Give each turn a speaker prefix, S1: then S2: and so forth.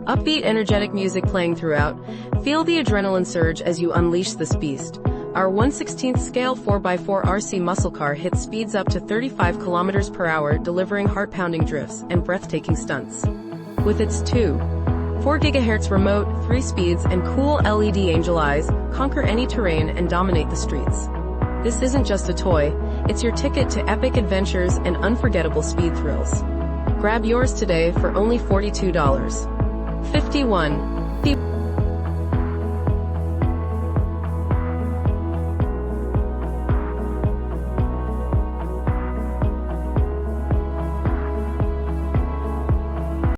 S1: Upbeat, energetic music playing throughout. Feel the adrenaline surge as you unleash this beast. Our 1/16th scale 4x4 RC muscle car hits speeds up to 35 kilometers per hour, delivering heart-pounding drifts and breathtaking stunts. With its 2.4 GHz remote, 3 speeds, and cool LED angel eyes, conquer any terrain and dominate the streets. This isn't just a toy, it's your ticket to epic adventures and unforgettable speed thrills. Grab yours today for only $42.51.